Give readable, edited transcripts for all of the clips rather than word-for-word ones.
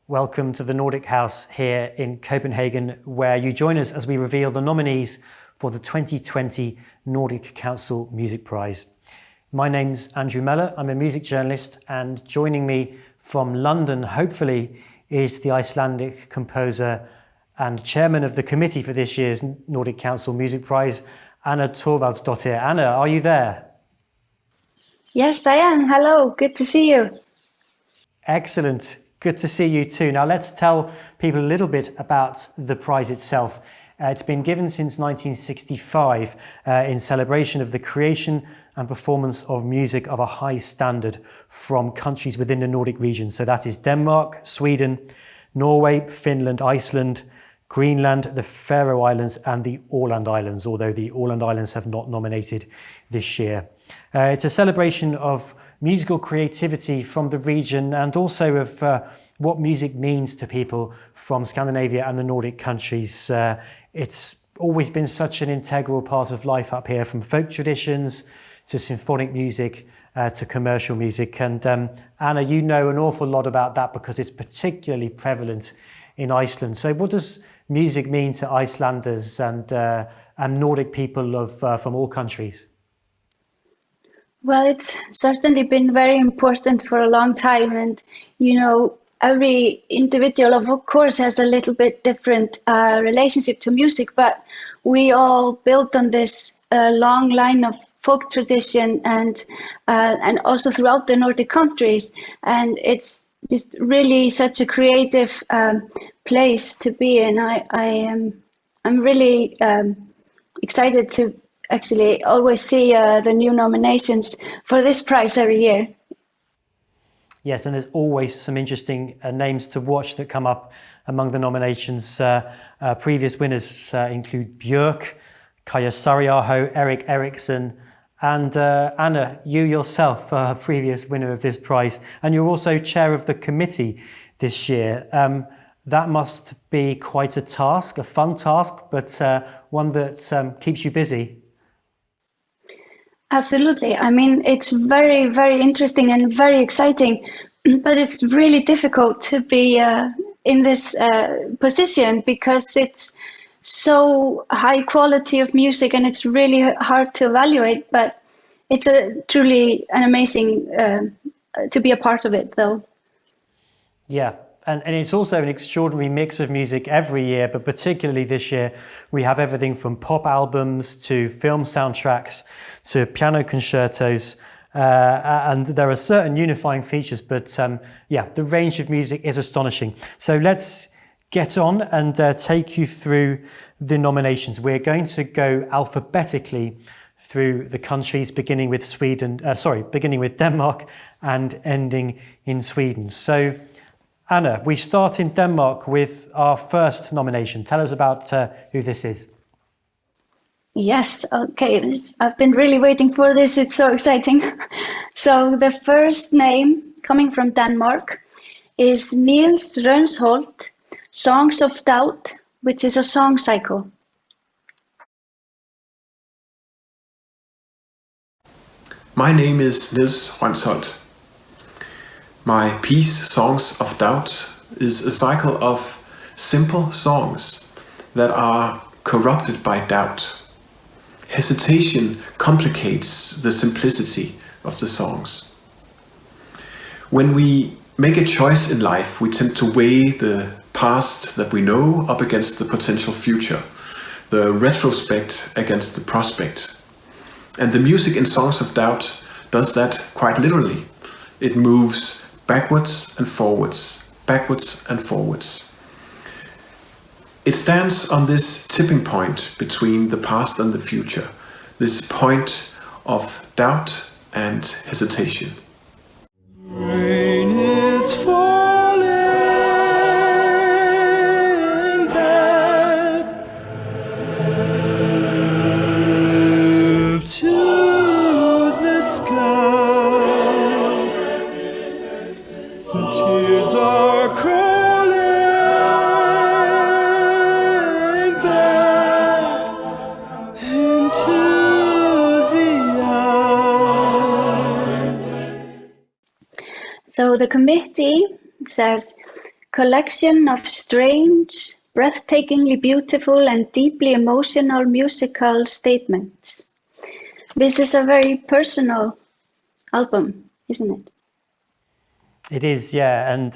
Welcome to the Nordic House here in Copenhagen, where you join us as we reveal the nominees for the 2020 Nordic Council Music Prize. My name's Andrew Mellor, I'm a music journalist, and joining me from London, hopefully, is the Icelandic composer and chairman of the committee for this year's Nordic Council Music Prize, Anna Thorvaldsdottir. Anna, are you there? Yes, I am. Hello, good to see you. Excellent. Good to see you too. Now let's tell people a little bit about the prize itself. It's been given since 1965 in celebration of the creation and performance of music of a high standard from countries within the Nordic region. So that is Denmark, Sweden, Norway, Finland, Iceland, Greenland, the Faroe Islands and the Åland Islands, although the Åland Islands have not nominated this year. It's a celebration of musical creativity from the region and also of what music means to people from Scandinavia and the Nordic countries. It's always been such an integral part of life up here, from folk traditions to symphonic music to commercial music. And Anna, you know an awful lot about that because it's particularly prevalent in Iceland. So what does music mean to Icelanders and Nordic people from all countries? Well, it's certainly been very important for a long time. And, you know, every individual, of course, has a little bit different relationship to music, but we all built on this long line of folk tradition and also throughout the Nordic countries. And it's just really such a creative place to be in. I'm really excited to actually always see the new nominations for this prize every year. Yes, and there's always some interesting names to watch that come up among the nominations. Previous winners include Björk, Kaja Sariaho, Erik Eriksson, and Anna, you yourself are a previous winner of this prize, and you're also chair of the committee this year. That must be quite a task, a fun task, but one that keeps you busy. Absolutely. I mean, it's very, very interesting and very exciting, but it's really difficult to be in this position because it's so high quality of music and it's really hard to evaluate, but it's truly an amazing to be a part of it, though. Yeah. And it's also an extraordinary mix of music every year, but particularly this year, we have everything from pop albums to film soundtracks to piano concertos. And there are certain unifying features, but yeah, the range of music is astonishing. So let's get on and take you through the nominations. We're going to go alphabetically through the countries, beginning with Denmark and ending in Sweden. So Anna, we start in Denmark with our first nomination. Tell us about who this is. Yes, okay. I've been really waiting for this. It's so exciting. So the first name coming from Denmark is Niels Rønsholt, Songs of Doubt, which is a song cycle. My name is Niels Rønsholt. My piece, Songs of Doubt, is a cycle of simple songs that are corrupted by doubt. Hesitation complicates the simplicity of the songs. When we make a choice in life, we tend to weigh the past that we know up against the potential future, the retrospect against the prospect. And the music in Songs of Doubt does that quite literally. It moves backwards and forwards, backwards and forwards. It stands on this tipping point between the past and the future, this point of doubt and hesitation. Rain is falling back to the sky. The tears are crawling back into the eyes. So the committee says collection of strange, breathtakingly beautiful and deeply emotional musical statements. This is a very personal album, isn't it? It is, yeah, and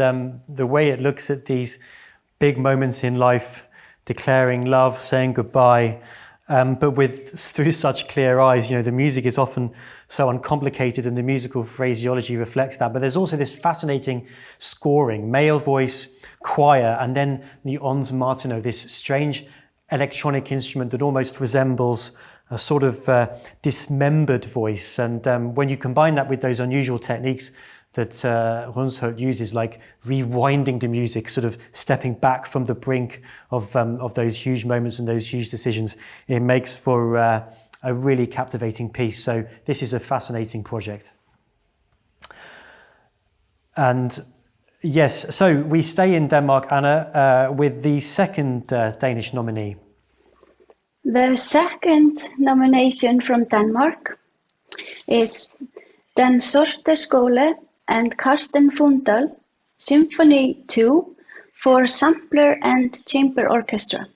the way it looks at these big moments in life, declaring love, saying goodbye, but through such clear eyes. The music is often so uncomplicated and the musical phraseology reflects that. But there's also this fascinating scoring, male voice, choir, and then the ons martino, this strange electronic instrument that almost resembles a sort of dismembered voice. And when you combine that with those unusual techniques that Rønsholt uses, like rewinding the music, sort of stepping back from the brink of those huge moments and those huge decisions, it makes for a really captivating piece. So this is a fascinating project. And yes, so we stay in Denmark, Anna, with the second Danish nominee. The second nomination from Denmark is Den Sorte Skole and Carsten Fundal, Symphony 2 for sampler and chamber orchestra.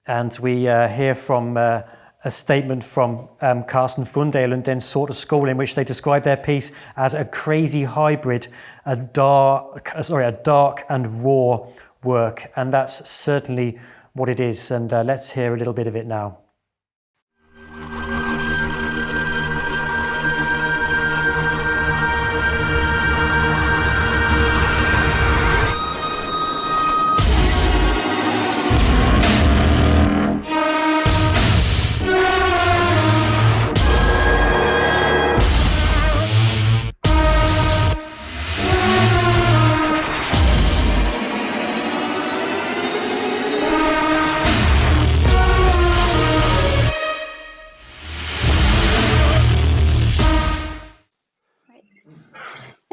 And we hear from a statement from Carsten Fundal and Den Sorte Skole, in which they describe their piece as a crazy hybrid, a dark and raw work. And that's certainly what it is. And let's hear a little bit of it now.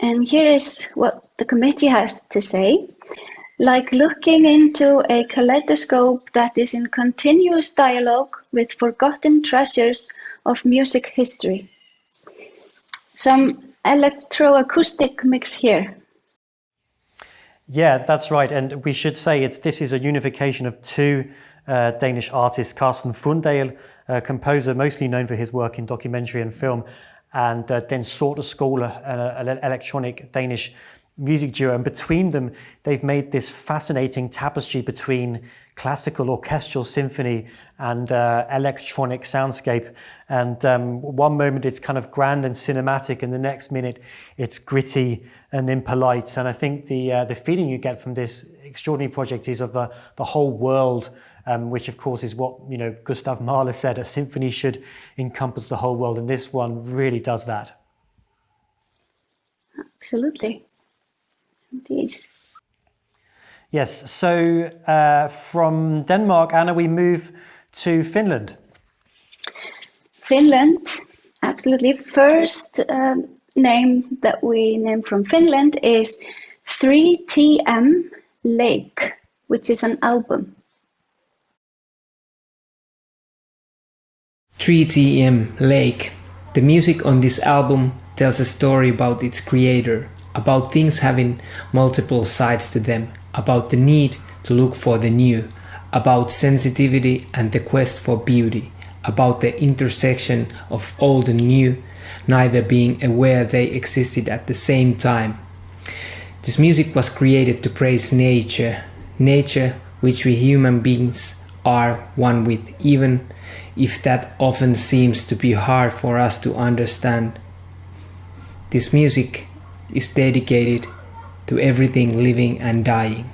And here is what the committee has to say. Like looking into a kaleidoscope that is in continuous dialogue with forgotten treasures of music history. Some electroacoustic mix here. Yeah, that's right. And we should say this is a unification of two Danish artists, Carsten Fundal, a composer mostly known for his work in documentary and film, and Den Sorte Skole, an electronic Danish music duo. And between them, they've made this fascinating tapestry between classical orchestral symphony and electronic soundscape. And one moment it's kind of grand and cinematic, and the next minute it's gritty and impolite. And I think the feeling you get from this extraordinary project is of the whole world, which of course is what Gustav Mahler said, a symphony should encompass the whole world, and this one really does that. Absolutely. Indeed. Yes, so from Denmark, Anna, we move to Finland. Finland, absolutely. First name that we name from Finland is 3TM Lake, which is an album. 3TM Lake. The music on this album tells a story about its creator, about things having multiple sides to them, about the need to look for the new, about sensitivity and the quest for beauty, about the intersection of old and new, neither being aware they existed at the same time. This music was created to praise nature, nature which we human beings are one with, even if that often seems to be hard for us to understand. This music is dedicated to everything living and dying.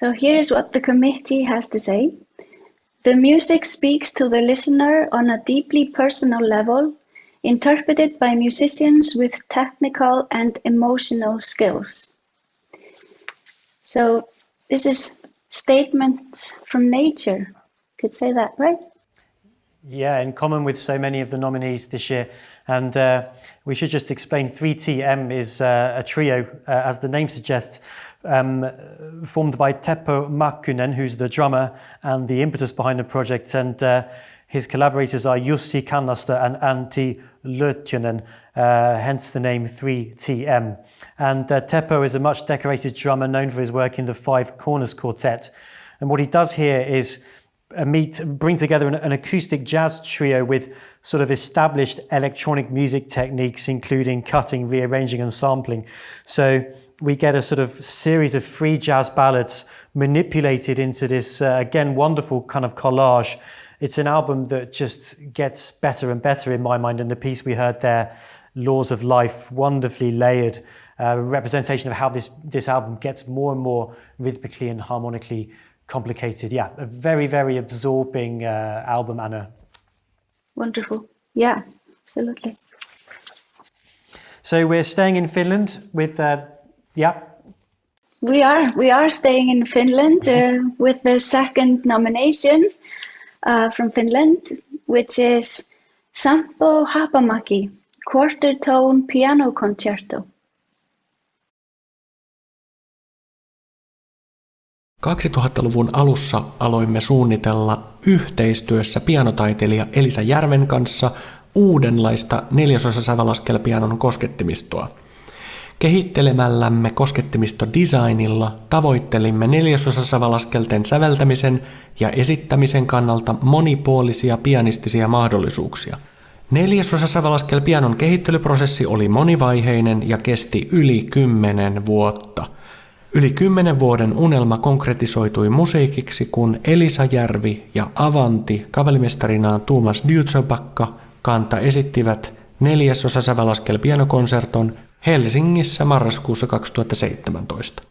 So here is what the committee has to say. The music speaks to the listener on a deeply personal level, interpreted by musicians with technical and emotional skills. So this is statements from nature. Could say that, right? Yeah, in common with so many of the nominees this year. And we should just explain 3TM is a trio, as the name suggests, formed by Teppo Makkunen, who's the drummer and the impetus behind the project, and his collaborators are Jussi Kannaster and Antti Lötjönen, hence the name 3TM. And Teppo is a much decorated drummer known for his work in the Five Corners Quartet. And what he does here is bring together an acoustic jazz trio with sort of established electronic music techniques, including cutting, rearranging and sampling. So we get a sort of series of free jazz ballads manipulated into this, again, wonderful kind of collage. It's an album that just gets better and better in my mind. And the piece we heard there, Laws of Life, wonderfully layered representation of how this album gets more and more rhythmically and harmonically complicated. Yeah, a very, very absorbing album, Anna. Wonderful. Yeah, absolutely. So we're staying in Finland with, We are staying in Finland with the second nomination from Finland, which is Sampo Hapamäki, Quarter Tone Piano Concerto. 2000-luvun alussa aloimme suunnitella yhteistyössä pianotaiteilija Elisa Järven kanssa uudenlaista neljäsosasävelaskelpianon koskettimistoa. Kehittelemällämme koskettimistodesignilla tavoittelimme neljäsosasävelaskelten säveltämisen ja esittämisen kannalta monipuolisia pianistisia mahdollisuuksia. Neljäsosasävelaskelpianon kehittelyprosessi oli monivaiheinen ja kesti yli 10 vuotta. Yli 10 vuoden unelma konkretisoitui musiikiksi, kun Elisa Järvi ja Avanti kapellimestarinaan Tuomas Dytsobakka kanta esittivät neljäsosasävelaskelpianokonserton Helsingissä marraskuussa 2017.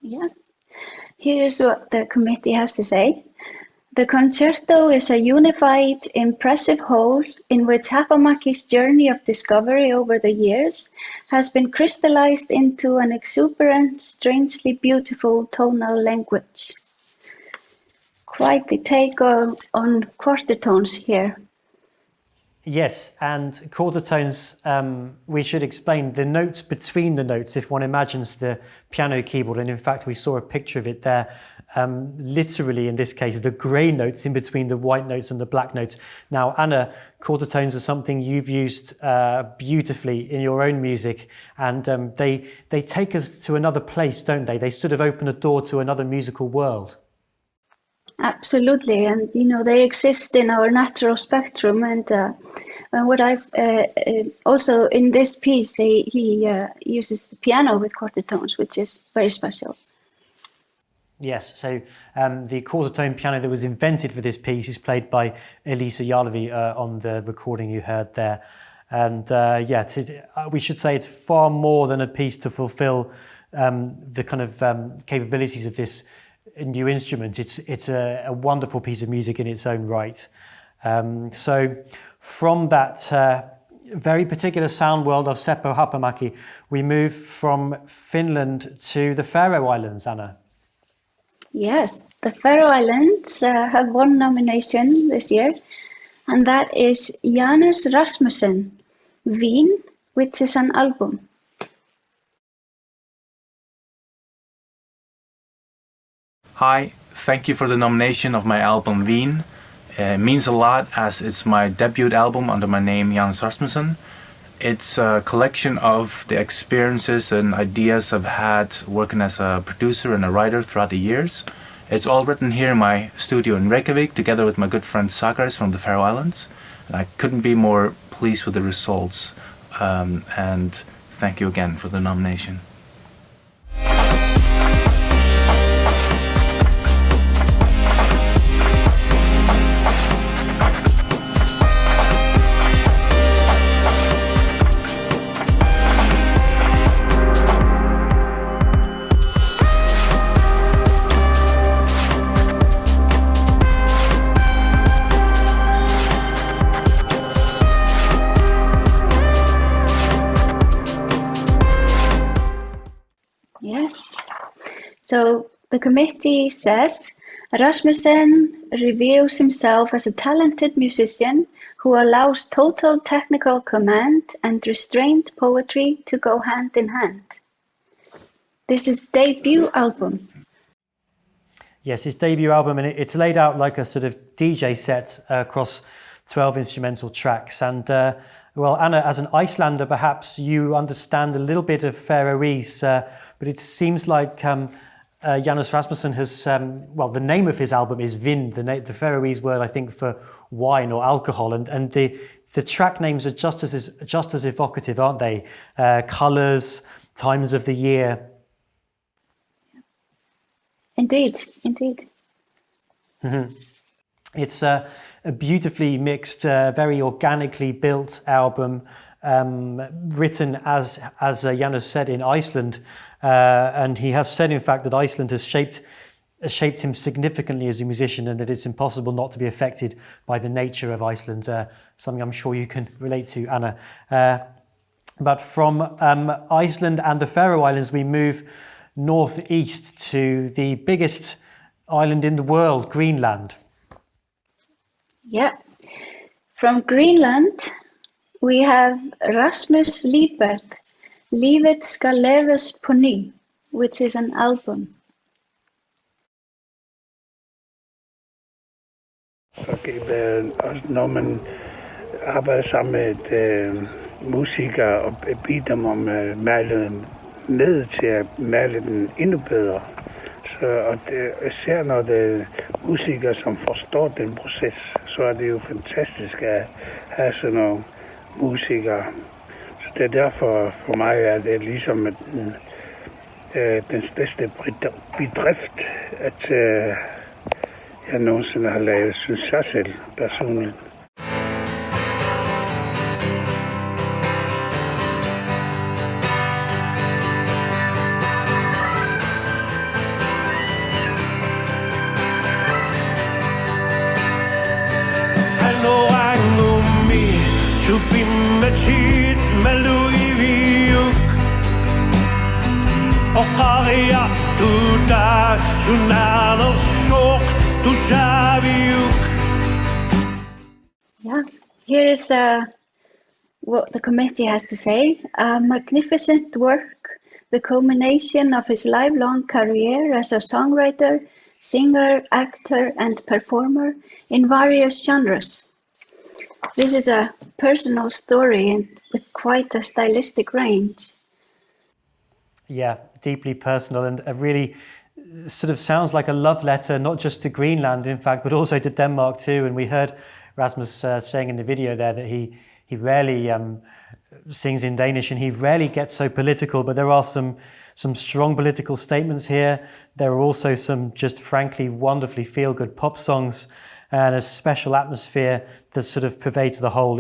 Yes. Here's what the committee has to say. The concerto is a unified, impressive whole in which Hapamäki's journey of discovery over the years has been crystallized into an exuberant, strangely beautiful tonal language. Quite the take on quarter tones here. Yes, and quarter tones, we should explain the notes between the notes if one imagines the piano keyboard, and in fact we saw a picture of it there, literally in this case, the grey notes in between the white notes and the black notes. Now, Anna, quarter tones are something you've used beautifully in your own music, and they take us to another place, don't they? They sort of open a door to another musical world. Absolutely, and they exist in our natural spectrum. And what I've also in this piece, he uses the piano with quarter tones, which is very special. Yes, so the quarter tone piano that was invented for this piece is played by Elisa Järvi on the recording you heard there. And we should say it's far more than a piece to fulfill the kind of capabilities of this new instrument. It's a wonderful piece of music in its own right. So from that very particular sound world of Seppo Hapamäki, we move from Finland to the Faroe Islands, Anna. Yes, the Faroe Islands have one nomination this year, and that is Janus Rasmussen, Vín, which is an album. Hi, thank you for the nomination of my album Vín. It means a lot as it's my debut album under my name Janus Rasmussen. It's a collection of the experiences and ideas I've had working as a producer and a writer throughout the years. It's all written here in my studio in Reykjavik, together with my good friend Sakaris from the Faroe Islands. And I couldn't be more pleased with the results. And thank you again for the nomination. Yes. So the committee says Rasmussen reviews himself as a talented musician who allows total technical command and restrained poetry to go hand in hand. This is debut album. Yes, his debut album, and it's laid out like a sort of DJ set across 12 instrumental tracks. And well, Anna, as an Icelander, perhaps you understand a little bit of Faroese, but it seems like Janus Rasmussen has, well, the name of his album is Vind, the Faroese word, I think, for wine or alcohol, and the track names are just as evocative, aren't they? Colours, times of the year. Indeed. Mm-hmm. It's a beautifully mixed, very organically built album, written as Janus said, in Iceland, and he has said, in fact, that Iceland has shaped him significantly as a musician, and that it's impossible not to be affected by the nature of Iceland. Something I'm sure you can relate to, Anna. But from Iceland and the Faroe Islands, we move northeast to the biggest island in the world, Greenland. Yeah. From Greenland, we have Rasmus Liebert, Livet skal leves på ny, which is an album. Når man arbejder sammen med musikere og beder dem om at male ned til at male den endnu bedre. Og især når det er musikere, som forstår den proces, så er det jo fantastisk at have sådan nogle musikere. Så det er derfor for mig, at det er ligesom den største bedrift, at jeg nogensinde har lavet, synes jeg selv personligt. Yeah, here is what the committee has to say. A magnificent work, the culmination of his lifelong career as a songwriter, singer, actor, and performer in various genres. This is a personal story and with quite a stylistic range. Yeah, deeply personal, and a really sort of sounds like a love letter, not just to Greenland, in fact, but also to Denmark too. And we heard Rasmus saying in the video there that he rarely sings in Danish, and he rarely gets so political, but there are some strong political statements here. There are also some just frankly wonderfully feel-good pop songs, and a special atmosphere that sort of pervades the whole.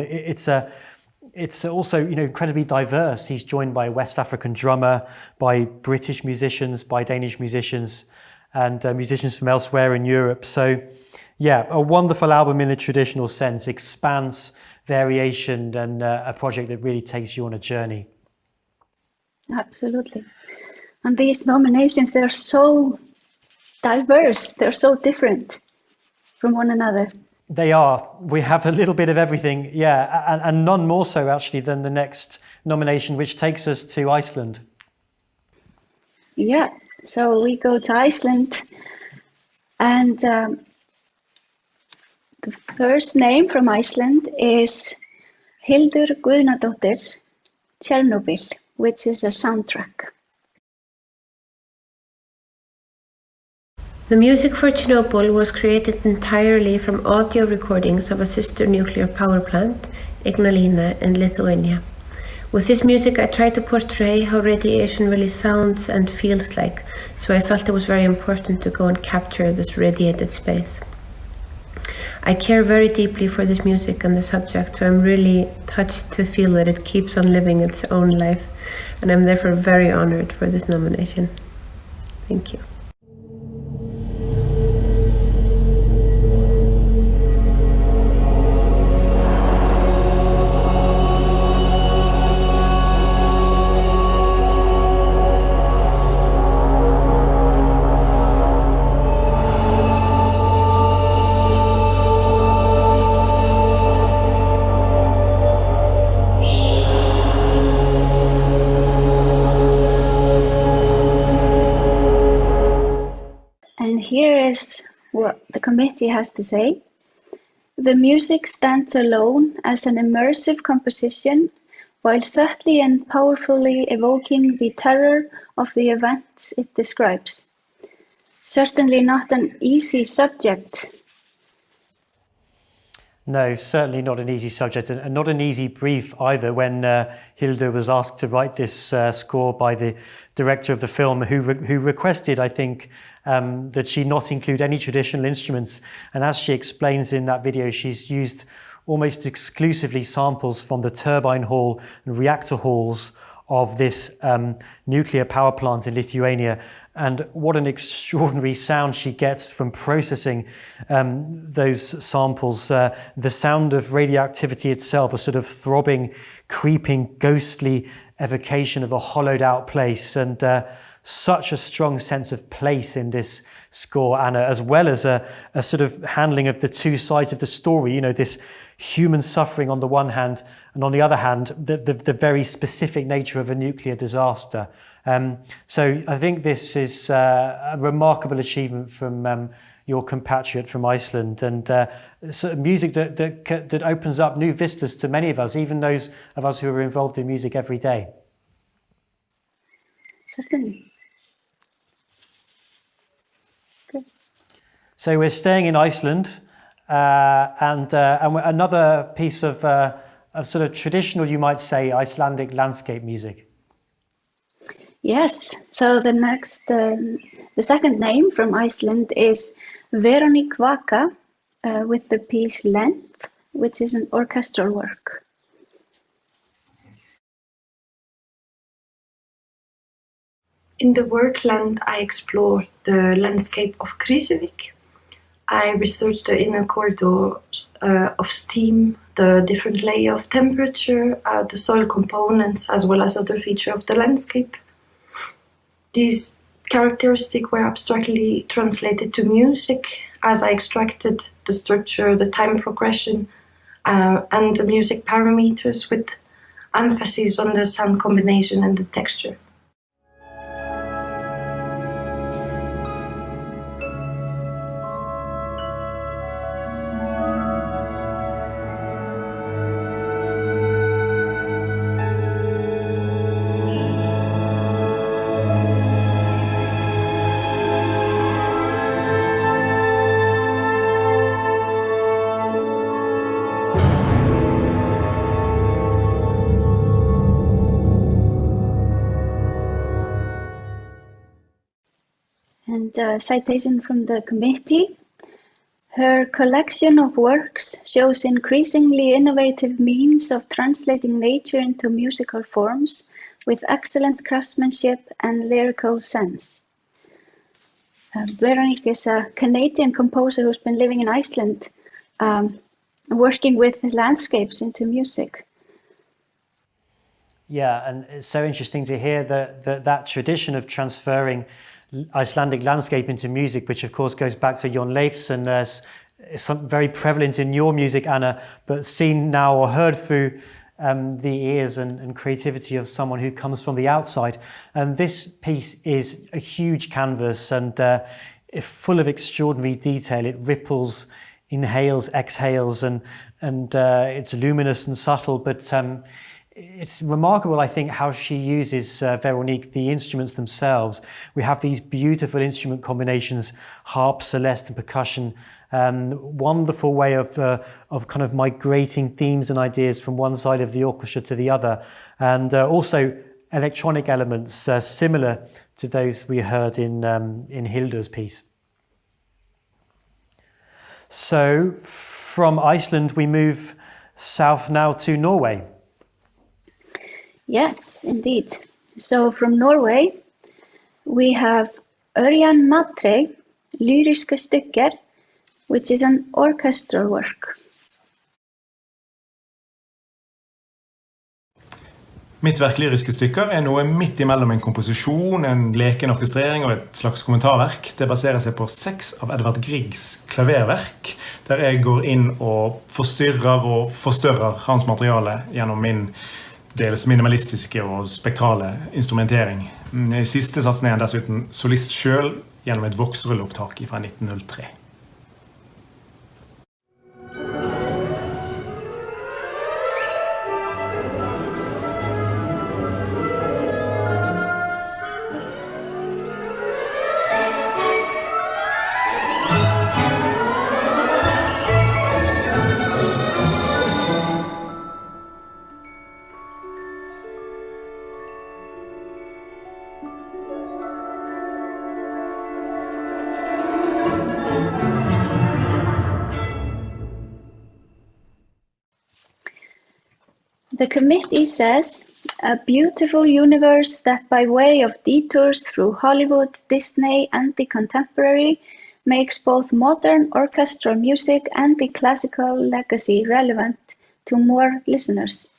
It's also, incredibly diverse. He's joined by a West African drummer, by British musicians, by Danish musicians, and musicians from elsewhere in Europe. So, yeah, a wonderful album in a traditional sense, expanse, variation, and a project that really takes you on a journey. Absolutely. And these nominations, they're so diverse, they're so different from one another. They are. We have a little bit of everything, yeah, and none more so actually than the next nomination, which takes us to Iceland. Yeah, so we go to Iceland, and the first name from Iceland is Hildur Guðnadóttir, Chernobyl, which is a soundtrack. The music for Chernobyl was created entirely from audio recordings of a sister nuclear power plant, Ignalina, in Lithuania. With this music I tried to portray how radiation really sounds and feels like, so I felt it was very important to go and capture this radiated space. I care very deeply for this music and the subject, so I'm really touched to feel that it keeps on living its own life, and I'm therefore very honored for this nomination. Thank you. Here is what the committee has to say. The music stands alone as an immersive composition, while subtly and powerfully evoking the terror of the events it describes. Certainly not an easy subject. No, certainly not an easy subject, and not an easy brief either when Hildur was asked to write this score by the director of the film, who requested, I think, that she not include any traditional instruments. And as she explains in that video, she's used almost exclusively samples from the turbine hall and reactor halls of this nuclear power plant in Lithuania. And what an extraordinary sound she gets from processing those samples. The sound of radioactivity itself, a sort of throbbing, creeping, ghostly evocation of a hollowed out place, and such a strong sense of place in this score, Anna, as well as a sort of handling of the two sides of the story, you know, this human suffering on the one hand, and on the other hand, the very specific nature of a nuclear disaster. So I think this is a remarkable achievement from your compatriot from Iceland, and sort of music that opens up new vistas to many of us, even those of us who are involved in music every day. Certainly. Good. So we're staying in Iceland, and another piece of sort of traditional, you might say, Icelandic landscape music. Yes, so the second name from Iceland is Veronik Vaka, with the piece Lent, which is an orchestral work. In the work Lent, I explored the landscape of Krýsuvík. I researched the inner corridors of steam, the different layer of temperature, the soil components, as well as other features of the landscape. These characteristics were abstractly translated to music as I extracted the structure, the time progression, and the music parameters with emphasis on the sound combination and the texture. And citation from the committee. Her collection of works shows increasingly innovative means of translating nature into musical forms with excellent craftsmanship and lyrical sense. Veronik is a Canadian composer who's been living in Iceland, working with landscapes into music. Yeah, and it's so interesting to hear that tradition of transferring Icelandic landscape into music, which of course goes back to Jon Leifs, and is something very prevalent in your music, Anna, but seen now or heard through the ears and creativity of someone who comes from the outside. And this piece is a huge canvas and full of extraordinary detail. It ripples, inhales, exhales, and it's luminous and subtle, but it's remarkable, I think, how she uses, Veronique, the instruments themselves. We have these beautiful instrument combinations, harp, celeste and percussion. Wonderful way of kind of migrating themes and ideas from one side of the orchestra to the other. And also electronic elements similar to those we heard in Hilda's piece. So from Iceland, we move south now to Norway. Yes, indeed. So from Norway, we have Ørjan Matre, Lyriske stykker, which is an orchestral work. Mitt verk Lyriske stykker noe midt imellom en komposisjon, en leken orkestrering og et slags kommentarverk. Det baserer seg på 6 av Edvard Griegs klaververk, der jeg går inn og forstyrrer og forstørrer hans materiale gjennom min dels minimalistiske og spektrale instrumentering. I siste satsen han dessuten solist selv gjennom et voksrullopptak fra 1903. The committee says, a beautiful universe that by way of detours through Hollywood, Disney and the contemporary makes both modern orchestral music and the classical legacy relevant to more listeners.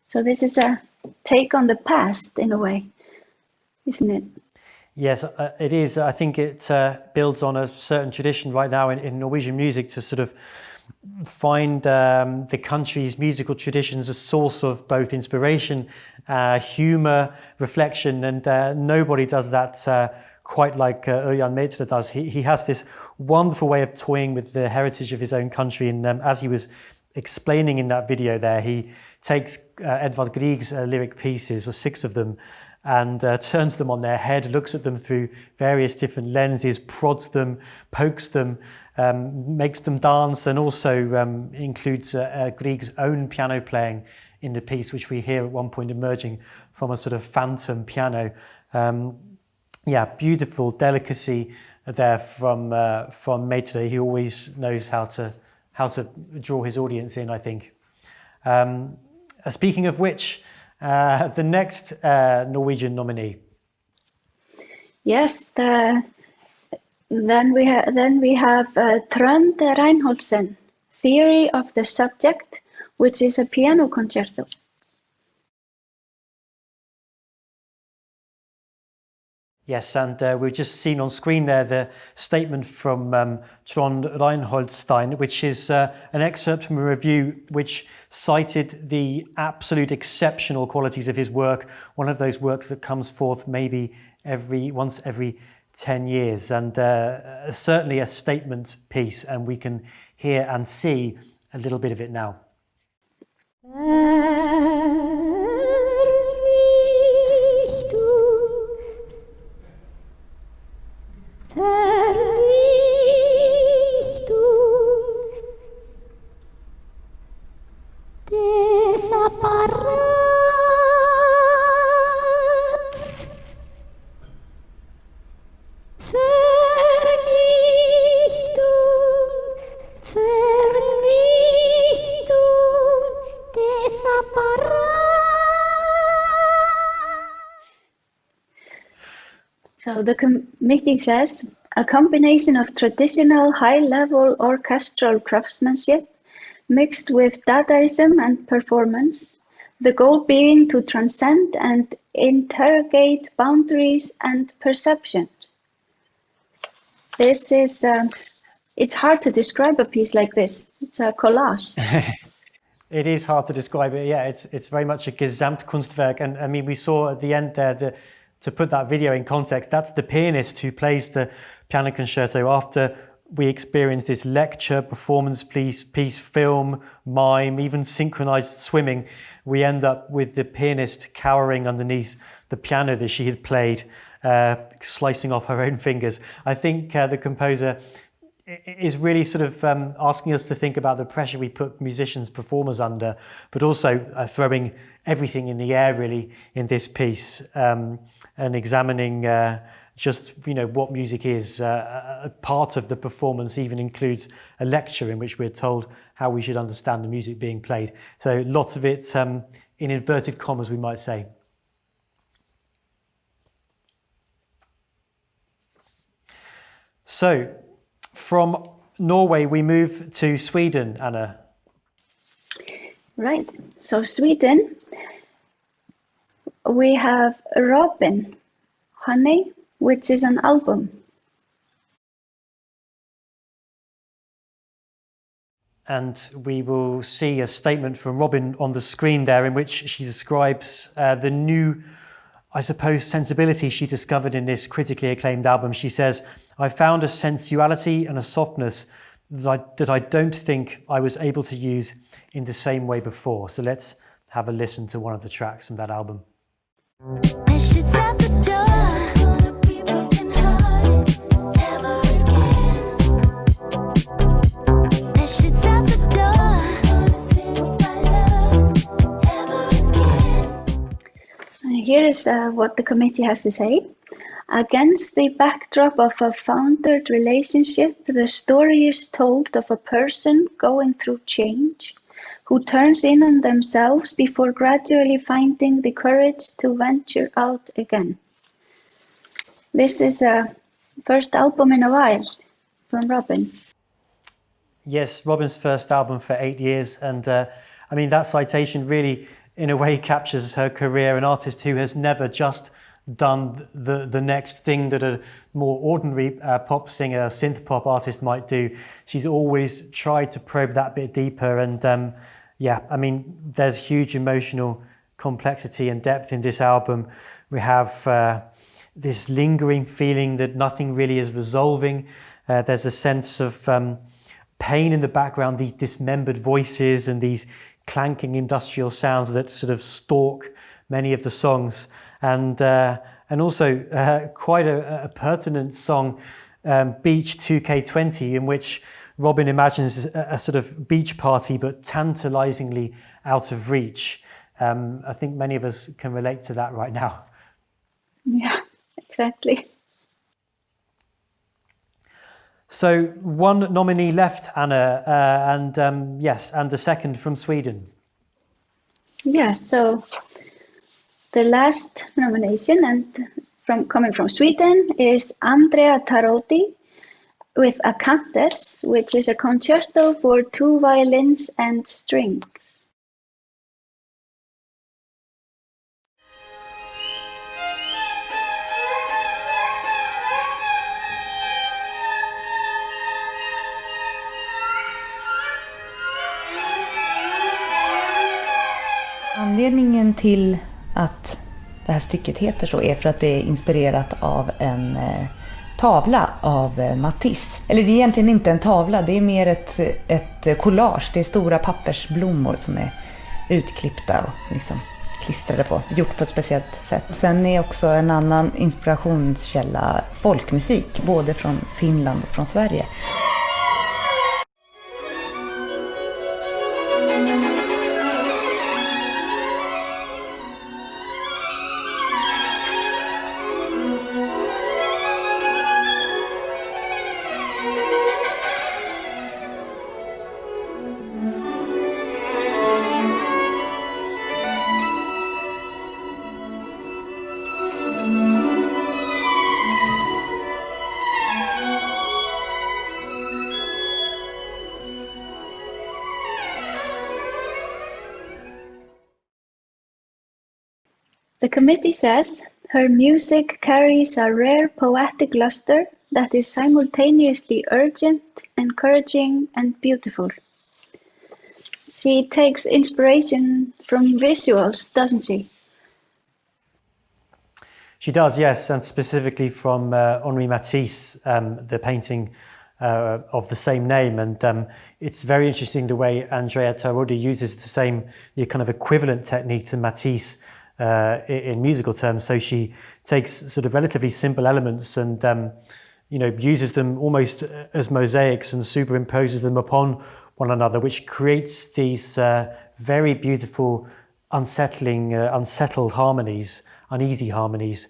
So this is a take on the past in a way, isn't it? Yes, it is. I think it builds on a certain tradition right now in Norwegian music to sort of find the country's musical traditions a source of both inspiration, humor, reflection, and nobody does that quite like Ørjan Matre does. He has this wonderful way of toying with the heritage of his own country, and as he was explaining in that video there, he takes Edvard Grieg's lyric pieces, or 6 of them, and turns them on their head, looks at them through various different lenses, prods them, pokes them, makes them dance, and also includes Grieg's own piano playing in the piece, which we hear at one point emerging from a sort of phantom piano. Yeah, beautiful delicacy there from Matre. He always knows how to draw his audience in, I think. Speaking of which, the next Norwegian nominee. Yes, then we have Trond Reinholdsen, Theory of the Subject, which is a piano concerto. Yes, and we've just seen on screen there the statement from Trond Reinholdsen, which is an excerpt from a review which cited the absolute exceptional qualities of his work, one of those works that comes forth maybe once every 10 years, and certainly a statement piece, and we can hear and see a little bit of it now. So the committee says, a combination of traditional high-level orchestral craftsmanship mixed with Dadaism and performance, the goal being to transcend and interrogate boundaries and perception. This is, it's hard to describe a piece like this. It's a collage. It is hard to describe it. Yeah, it's very much a Gesamtkunstwerk. And I mean, we saw at the end there, to put that video in context, that's the pianist who plays the piano concerto after we experience this lecture, performance piece, film, mime, even synchronized swimming. We end up with the pianist cowering underneath the piano that she had played, slicing off her own fingers. I think the composer is really sort of asking us to think about the pressure we put musicians, performers under, but also throwing everything in the air really in this piece, and examining just what music is. A part of the performance even includes a lecture in which we're told how we should understand the music being played. So lots of it in inverted commas, we might say. So from Norway we move to Sweden, Anna. Right, so Sweden, we have Robin, Honey, which is an album. And we will see a statement from Robin on the screen there in which she describes the new, I suppose, sensibility she discovered in this critically acclaimed album. She says, "I found a sensuality and a softness that I don't think I was able to use in the same way before." So let's have a listen to one of the tracks from that album. Here is what the committee has to say. Against the backdrop of a foundered relationship, the story is told of a person going through change, who turns in on themselves before gradually finding the courage to venture out again. This is a first album in a while from Robin. Yes, Robin's first album for 8 years. And I mean, that citation really, in a way, captures her career, an artist who has never just done the next thing that a more ordinary pop singer, synth pop artist might do. She's always tried to probe that bit deeper. And yeah, I mean, there's huge emotional complexity and depth in this album. We have this lingering feeling that nothing really is resolving. There's a sense of pain in the background, these dismembered voices and these clanking industrial sounds that sort of stalk many of the songs, and also quite a pertinent song, Beach 2K20, in which Robin imagines a sort of beach party but tantalizingly out of reach. I think many of us can relate to that right now. Yeah, exactly. So one nominee left, Anna, and yes, and the second from Sweden. Yeah, so the last nomination coming from Sweden is Andrea Tarotti with A Countess, which is a concerto for 2 violins and strings. Anledningen till att det här stycket heter så är för att det är inspirerat av en tavla av Matisse. Eller det är egentligen inte en tavla, det är mer ett collage. Det är stora pappersblommor som är utklippta och liksom klistrade på, gjort på ett speciellt sätt. Sen är också en annan inspirationskälla folkmusik, både från Finland och från Sverige. The committee says her music carries a rare poetic luster that is simultaneously urgent, encouraging, and beautiful. She takes inspiration from visuals, doesn't she? She does, yes, and specifically from Henri Matisse, the painting of the same name, and it's very interesting the way Andrea Tarodi uses the kind of equivalent technique to Matisse in musical terms. So she takes sort of relatively simple elements and uses them almost as mosaics and superimposes them upon one another, which creates these very beautiful, unsettled harmonies, uneasy harmonies.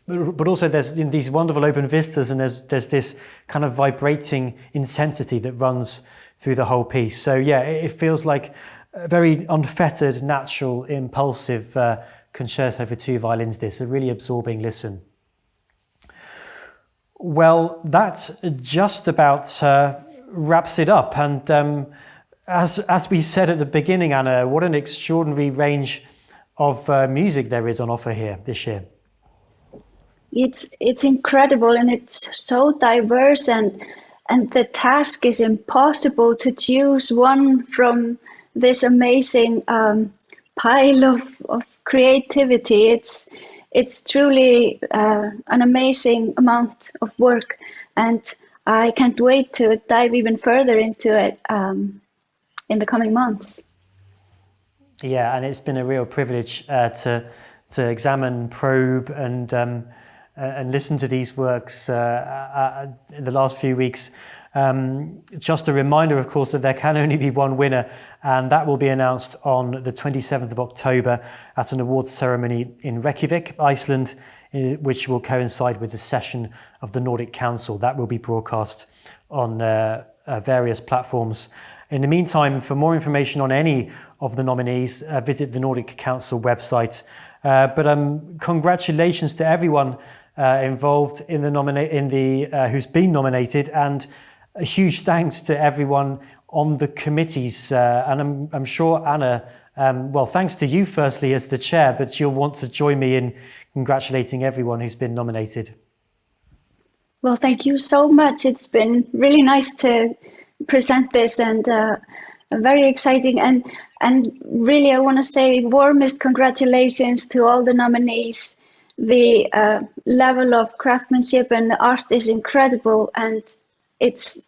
But also there's these wonderful open vistas, and there's this kind of vibrating intensity that runs through the whole piece. So yeah, it feels like a very unfettered, natural, impulsive concerto for two violins. This a really absorbing listen. Well, that just about wraps it up. And as we said at the beginning, Anna, what an extraordinary range of music there is on offer here this year. It's incredible, and it's so diverse, and the task is impossible to choose one from this amazing pile of creativity. It's truly an amazing amount of work, and I can't wait to dive even further into it in the coming months. Yeah, and it's been a real privilege to examine, probe, and listen to these works in the last few weeks. Just a reminder, of course, that there can only be one winner, and that will be announced on the 27th of October at an awards ceremony in Reykjavik, Iceland, which will coincide with the session of the Nordic Council. That will be broadcast on various platforms. In the meantime, for more information on any of the nominees, visit the Nordic Council website. But congratulations to everyone involved in who's been nominated, and a huge thanks to everyone on the committees. And I'm sure, Anna, thanks to you firstly as the chair, but you'll want to join me in congratulating everyone who's been nominated. Well, thank you so much. It's been really nice to present this, and very exciting. And really, I want to say warmest congratulations to all the nominees. The level of craftsmanship and the art is incredible, and it's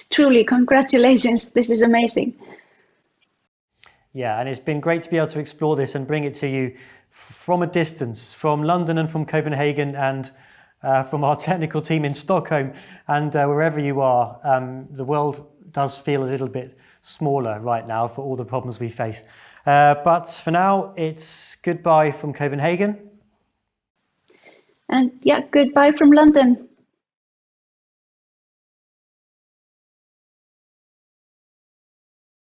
truly congratulations. This is amazing. Yeah, and it's been great to be able to explore this and bring it to you from a distance, from London and from Copenhagen, and from our technical team in Stockholm, and wherever you are. The world does feel a little bit smaller right now for all the problems we face. But for now, it's goodbye from Copenhagen. And yeah, goodbye from London.